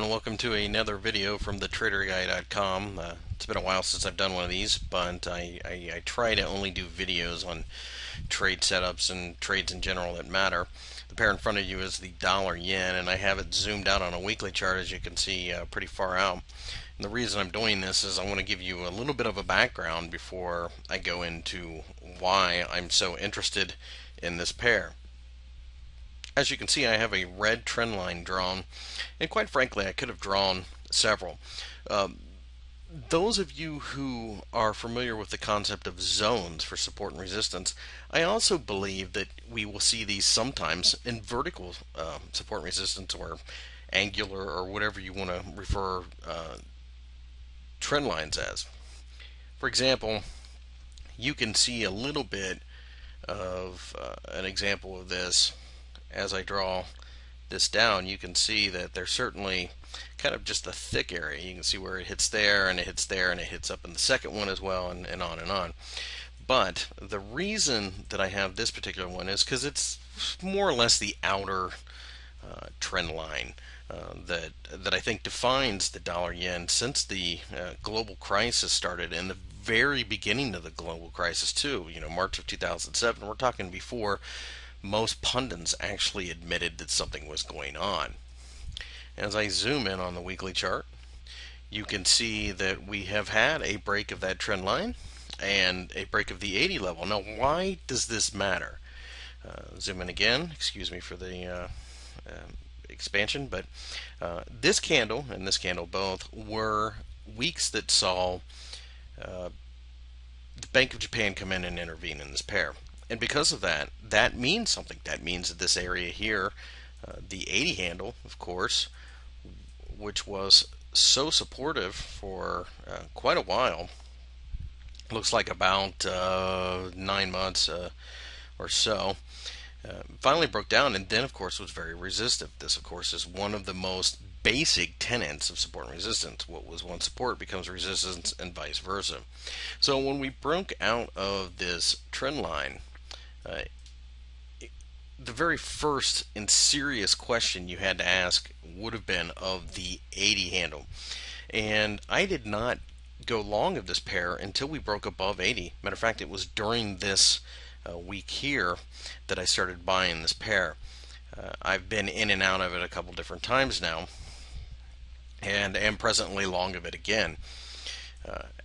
and welcome to another video from thetraderguy.com. It's been a while since I've done one of these, but I try to only do videos on trade setups and trades in general that matter. The pair in front of you is the dollar yen, and I have it zoomed out on a weekly chart, as you can see, pretty far out. And the reason I'm doing this is I want to give you a little bit of a background before I go into why I'm so interested in this pair. As you can see, I have a red trend line drawn, and quite frankly, I could have drawn several. Those of you who are familiar with the concept of zones for support and resistance, I also believe that we will see these sometimes in vertical support and resistance, or angular, or whatever you want to refer trend lines as. For example, you can see a little bit of an example of this. As I draw this down, you can see that there's certainly kind of just a thick area. You can see where it hits there, and it hits there, and it hits up in the second one as well, and on and on. But the reason that I have this particular one is because it's more or less the outer trend line that I think defines the dollar yen since the global crisis started, in the very beginning of the global crisis too. March of 2007. We're talking before most pundits actually admitted that something was going on. As I zoom in on the weekly chart, you can see that we have had a break of that trend line and a break of the 80 level. Now, why does this matter? Zoom in again. Excuse me for the expansion, but this candle and this candle both were weeks that saw the Bank of Japan come in and intervene in this pair. And because of that, that means something. That means that this area here, the 80 handle, of course, which was so supportive for quite a while, looks like about 9 months or so, finally broke down, and then of course was very resistive. This of course is one of the most basic tenets of support and resistance. What was once support becomes resistance, and vice versa. So when we broke out of this trend line, the very first and serious question you had to ask would have been of the 80 handle. And I did not go long of this pair until we broke above 80. Matter of fact, it was during this week here that I started buying this pair. I've been in and out of it a couple different times now, and am presently long of it again.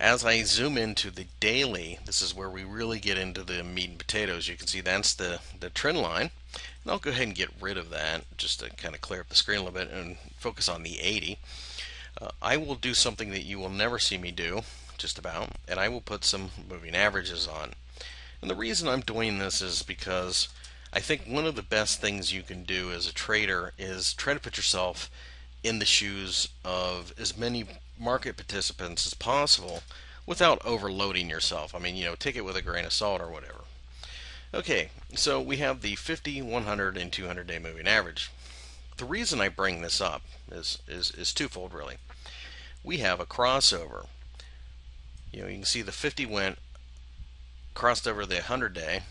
As I zoom into the daily, this is where we really get into the meat and potatoes. You can see that's the trend line. And I'll go ahead and get rid of that just to kind of clear up the screen a little bit and focus on the 80. I will do something that you will never see me do, just about, and I will put some moving averages on. And the reason I'm doing this is because I think one of the best things you can do as a trader is try to put yourself in the shoes of as many market participants as possible without overloading yourself. I mean, take it with a grain of salt or whatever. Okay, so we have the 50, 100, and 200 day moving average. The reason I bring this up is twofold, really. We have a crossover. You can see the 50 crossed over the 100 day,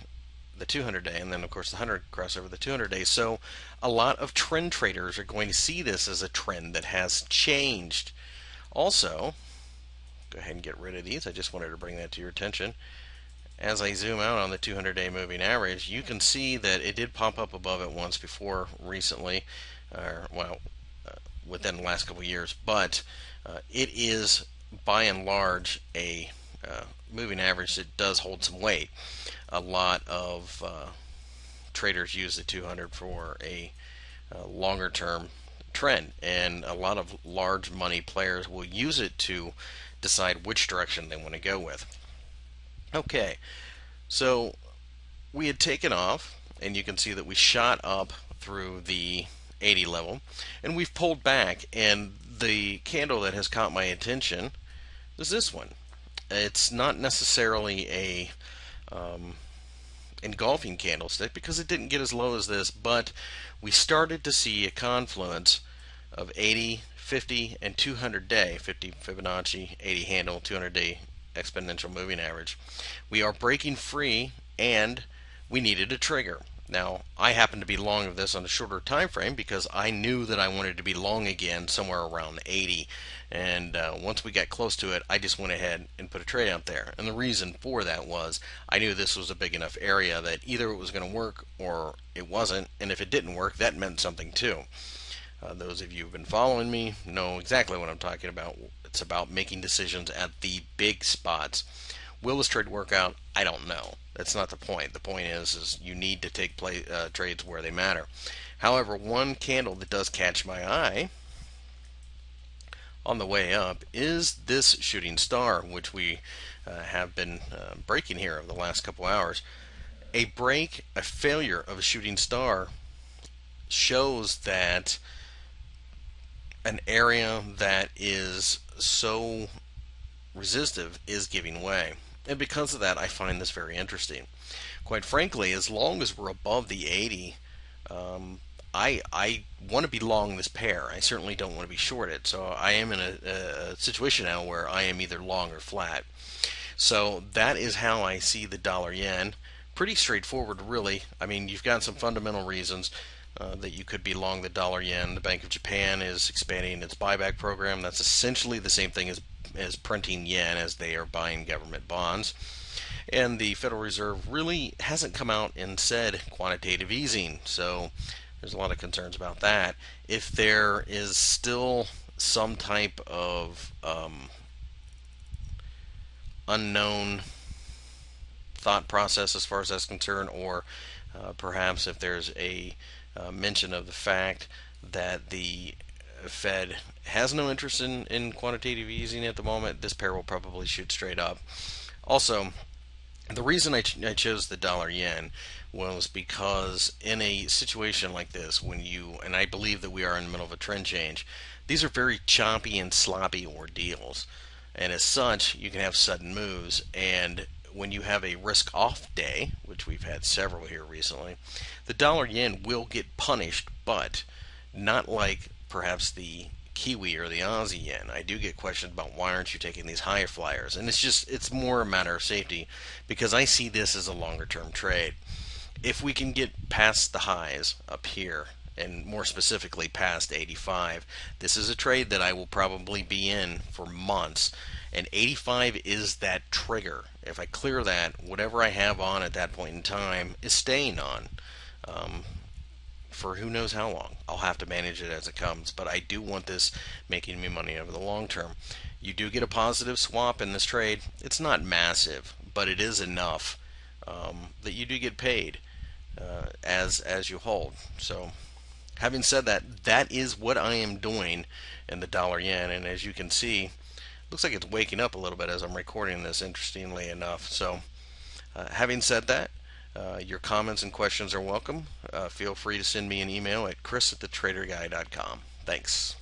the 200 day, and then of course the 100 crossed over the 200 day. So a lot of trend traders are going to see this as a trend that has changed. Also, go ahead and get rid of these. I just wanted to bring that to your attention. As I zoom out on the 200 day moving average, you can see that it did pop up above it once before recently, within the last couple of years, but it is by and large a moving average that does hold some weight. A lot of traders use the 200 for a longer term trend, and a lot of large money players will use it to decide which direction they want to go with. Okay, so we had taken off, and you can see that we shot up through the 80 level, and we've pulled back, and the candle that has caught my attention is this one. It's not necessarily a engulfing candlestick because it didn't get as low as this, but we started to see a confluence of 80, 50, and 200 day, 50 Fibonacci, 80 handle, 200 day exponential moving average. We are breaking free, and we needed a trigger. Now, I happen to be long of this on a shorter time frame because I knew that I wanted to be long again somewhere around 80. And once we got close to it, I just went ahead and put a trade out there. And the reason for that was I knew this was a big enough area that either it was going to work or it wasn't. And if it didn't work, that meant something too. Those of you who've been following me know exactly what I'm talking about. It's about making decisions at the big spots. Will this trade work out? I don't know. That's not the point. The point is you need to take trades where they matter. However, one candle that does catch my eye on the way up is this shooting star, which we have been breaking here over the last couple hours. A failure of a shooting star shows that an area that is so resistive is giving way. And because of that, I find this very interesting. Quite frankly, as long as we're above the 80, I want to be long this pair. I certainly don't want to be short it. So I am in a situation now where I am either long or flat. So that is how I see the dollar yen. Pretty straightforward, really. I mean, you've got some fundamental reasons that you could be long the dollar yen. The Bank of Japan is expanding its buyback program. That's essentially the same thing as printing yen, as they are buying government bonds. And the Federal Reserve really hasn't come out and said quantitative easing, so there's a lot of concerns about that. If there is still some type of unknown thought process as far as that's concerned, or perhaps if there's a mention of the fact that the Fed has no interest in quantitative easing at the moment, this pair will probably shoot straight up. Also, the reason I chose the dollar yen was because in a situation like this, and I believe that we are in the middle of a trend change, these are very choppy and sloppy ordeals. And as such, you can have sudden moves. And when you have a risk off day, which we've had several here recently, the dollar yen will get punished, but not like perhaps the Kiwi or the Aussie yen. I do get questioned about why aren't you taking these higher flyers, and it's more a matter of safety because I see this as a longer term trade. If we can get past the highs up here, and more specifically past 85, this is a trade that I will probably be in for months, and 85 is that trigger. If I clear that, whatever I have on at that point in time is staying on. For who knows how long. I'll have to manage it as it comes, but I do want this making me money over the long term. You do get a positive swap in this trade. It's not massive, but it is enough that you do get paid as you hold. So, having said that, that is what I am doing in the dollar yen, and as you can see, looks like it's waking up a little bit as I'm recording this, interestingly enough. So, having said that, your comments and questions are welcome. Feel free to send me an email at chris@thetraderguy.com. Thanks.